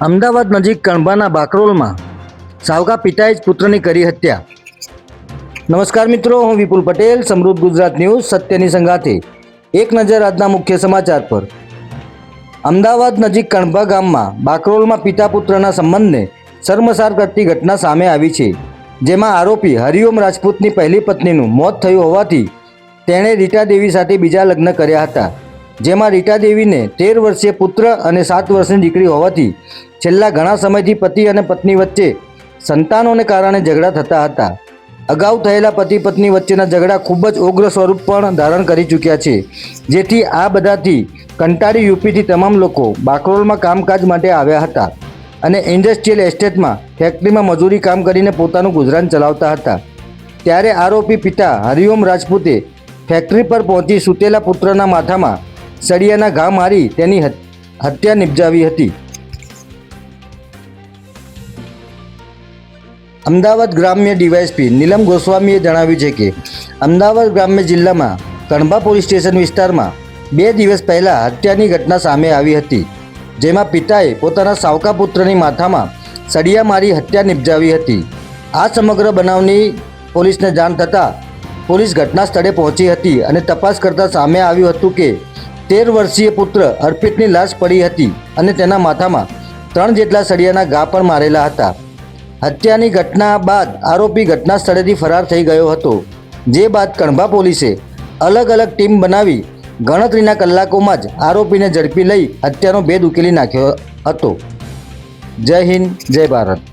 અમદાવાદ નજીક કણભાના બાકરોલમાં સાવકા પિતાએ જ પુત્રની કરી હત્યા. નમસ્કાર મિત્રો, હું વિપુલ પટેલ, સમૃદ્ધ ગુજરાત ન્યૂઝ સત્યની સંગાથે. એક નજર આજના મુખ્ય સમાચાર પર. અમદાવાદ નજીક કણભા ગામમાં બાકરોલમાં પિતા પુત્રના સંબંધને શર્મસાર કરતી ઘટના સામે આવી છે, જેમાં આરોપી હરિઓમ રાજપૂતની પહેલી પત્નીનું મોત થયું હોવાથી તેણે રીટા દેવી સાથે બીજા લગ્ન કર્યા હતા. જેમાં રીટા દેવીને 13 વર્ષીય પુત્ર અને 7 વર્ષની દીકરી હોવાથી છેલ્લા ઘણા સમયથી પતિ અને પત્ની વચ્ચે સંતાનોને કારણે ઝઘડા થતા હતા. અગાઉ થયેલા પતિ પત્ની વચ્ચેના ઝઘડા ખૂબ જ ઉગ્ર સ્વરૂપ પણ ધારણ કરી ચૂક્યા છે, જેથી આ બધાથી કંટાળી યુપીથી તમામ લોકો બાકરોલમાં કામકાજ માટે આવ્યા હતા અને ઇન્ડસ્ટ્રીયલ એસ્ટેટમાં ફેક્ટરીમાં મજૂરી કામ કરીને પોતાનું ગુજરાન ચલાવતા હતા. ત્યારે આરોપી પિતા હરિઓમ રાજપૂતે ફેક્ટરી પર પહોંચી સૂતેલા પુત્રના માથામાં સળિયાના ઘા મારી તેની હત્યા નિપજાવી હતી. અમદાવાદ ગ્રામ્ય ડીવાયએસપી નીલમ ગોસ્વામીએ જણાવ્યું છે કે અમદાવાદ ગ્રામ્ય જિલ્લામાં કણભા પોલીસ સ્ટેશન વિસ્તારમાં 2 દિવસ પહેલાં હત્યાની ઘટના સામે આવી હતી, જેમાં પિતાએ પોતાના સાવકા પુત્રની માથામાં સળિયા મારી હત્યા નિપજાવી હતી. આ સમગ્ર બનાવની પોલીસને જાણ થતાં પોલીસ ઘટના સ્થળે પહોંચી હતી અને તપાસ કરતાં સામે આવ્યું હતું કે 13 વર્ષીય પુત્ર અર્પિતની લાશ પડી હતી અને તેના માથામાં 3 જેટલા સળિયાના ઘા પણ મારેલા હતા. હત્યાની ઘટના બાદ આરોપી ઘટના સ્થળેથી ફરાર થઈ ગયો હતો, જે બાદ કણભા પોલીસે અલગ અલગ ટીમ બનાવી ગણતરીના કલાકોમાં જ આરોપીને ઝડપી લઈ હત્યાનો ભેદ ઉકેલી નાખ્યો હતો. જય હિન્દ, જય ભારત.